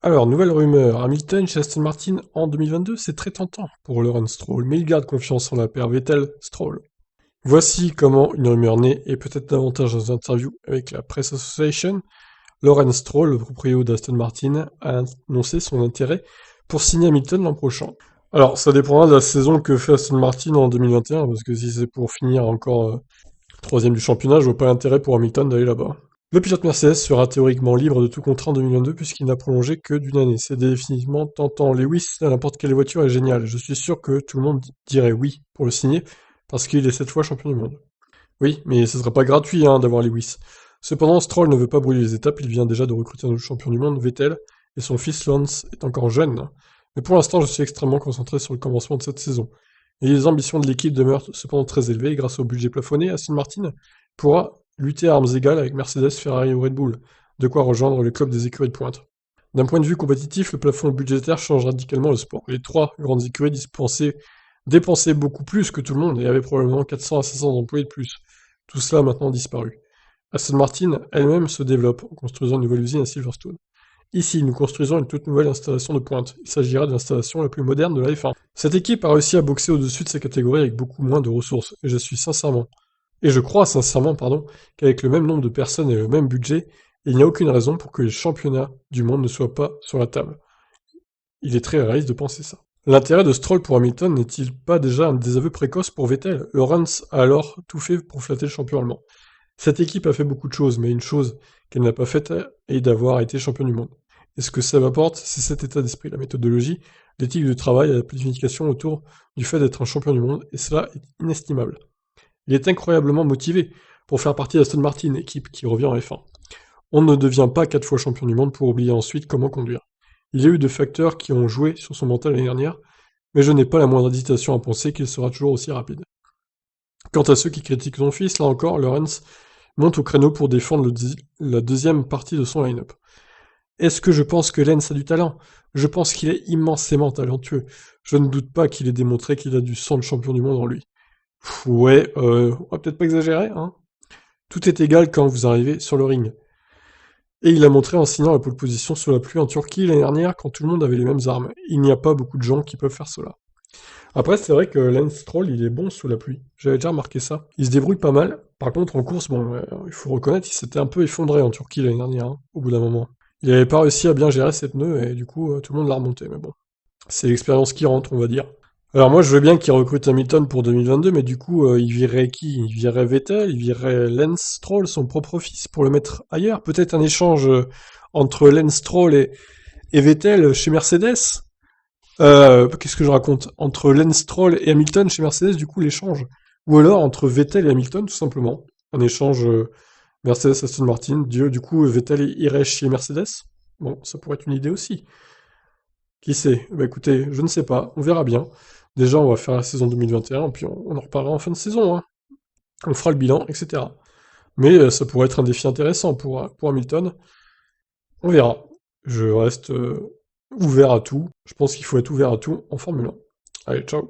Alors, nouvelle rumeur, Hamilton chez Aston Martin en 2022, c'est très tentant pour Lawrence Stroll, mais il garde confiance en la paire Vettel-Stroll. Voici comment une rumeur naît, et peut-être davantage dans une interview avec la Press Association. Lawrence Stroll, le propriétaire d'Aston Martin, a annoncé son intérêt pour signer Hamilton l'an prochain. Alors, ça dépendra de la saison que fait Aston Martin en 2021, parce que si c'est pour finir encore troisième du championnat, je vois pas l'intérêt pour Hamilton d'aller là-bas. Le pilote Mercedes sera théoriquement libre de tout contrat en 2022 puisqu'il n'a prolongé que d'une année. C'est définitivement tentant. Lewis à n'importe quelle voiture est génial. Je suis sûr que tout le monde dirait oui pour le signer parce qu'il est 7 fois champion du monde. Oui, mais ce sera pas gratuit d'avoir Lewis. Cependant, Stroll ne veut pas brûler les étapes, il vient déjà de recruter un nouveau champion du monde, Vettel, et son fils Lance est encore jeune. Mais pour l'instant, je suis extrêmement concentré sur le commencement de cette saison. Et les ambitions de l'équipe demeurent cependant très élevées, et grâce au budget plafonné, Aston Martin pourra lutter à armes égales avec Mercedes, Ferrari ou Red Bull, de quoi rejoindre le club des écuries de pointe. D'un point de vue compétitif, le plafond budgétaire change radicalement le sport. Les trois grandes écuries dépensaient beaucoup plus que tout le monde et avaient probablement 400 à 500 employés de plus. Tout cela a maintenant disparu. Aston Martin elle-même se développe en construisant une nouvelle usine à Silverstone. Ici, nous construisons une toute nouvelle installation de pointe. Il s'agira de l'installation la plus moderne de la F1. Cette équipe a réussi à boxer au-dessus de sa catégorie avec beaucoup moins de ressources, et je crois sincèrement, qu'avec le même nombre de personnes et le même budget, il n'y a aucune raison pour que les championnats du monde ne soient pas sur la table. Il est très réaliste de penser ça. L'intérêt de Stroll pour Hamilton n'est-il pas déjà un désaveu précoce pour Vettel? Lawrence a alors tout fait pour flatter le champion allemand. Cette équipe a fait beaucoup de choses, mais une chose qu'elle n'a pas faite est d'avoir été champion du monde. Et ce que ça m'apporte, c'est cet état d'esprit, la méthodologie, l'éthique du travail et la planification autour du fait d'être un champion du monde, et cela est inestimable. Il est incroyablement motivé pour faire partie d'Aston Martin, équipe qui revient en F1. On ne devient pas 4 fois champion du monde pour oublier ensuite comment conduire. Il y a eu deux facteurs qui ont joué sur son mental l'année dernière, mais je n'ai pas la moindre hésitation à penser qu'il sera toujours aussi rapide. Quant à ceux qui critiquent son fils, là encore, Lawrence monte au créneau pour défendre la deuxième partie de son line-up. Est-ce que je pense que Lance a du talent? Je pense qu'il est immensément talentueux. Je ne doute pas qu'il ait démontré qu'il a du sang de champion du monde en lui. Ouais, on va peut-être pas exagérer, hein. Tout est égal quand vous arrivez sur le ring. Et il a montré en signant la pole position sous la pluie en Turquie l'année dernière quand tout le monde avait les mêmes armes. Il n'y a pas beaucoup de gens qui peuvent faire cela. Après, c'est vrai que Lance Stroll, il est bon sous la pluie. J'avais déjà remarqué ça. Il se débrouille pas mal. Par contre, en course, bon, il faut reconnaître, il s'était un peu effondré en Turquie l'année dernière, au bout d'un moment. Il n'avait pas réussi à bien gérer ses pneus et du coup, tout le monde l'a remonté. Mais bon, c'est l'expérience qui rentre, on va dire. Alors moi, je veux bien qu'il recrute Hamilton pour 2022, mais du coup, il virerait qui? Il virerait Vettel, il virerait Lance Stroll, son propre fils, pour le mettre ailleurs. Peut-être un échange entre Lance Stroll et Vettel chez Mercedes. Qu'est-ce que je raconte? Entre Lance Stroll et Hamilton chez Mercedes, du coup, l'échange. Ou alors entre Vettel et Hamilton, tout simplement. Un échange Mercedes-Aston Martin. Du coup, Vettel irait chez Mercedes. Bon, ça pourrait être une idée aussi. Qui sait? Bah écoutez, je ne sais pas, on verra bien. Déjà, on va faire la saison 2021, puis on en reparlera en fin de saison, hein. On fera le bilan, etc. Mais ça pourrait être un défi intéressant pour Hamilton. On verra. Je reste ouvert à tout. Je pense qu'il faut être ouvert à tout en Formule 1. Allez, ciao.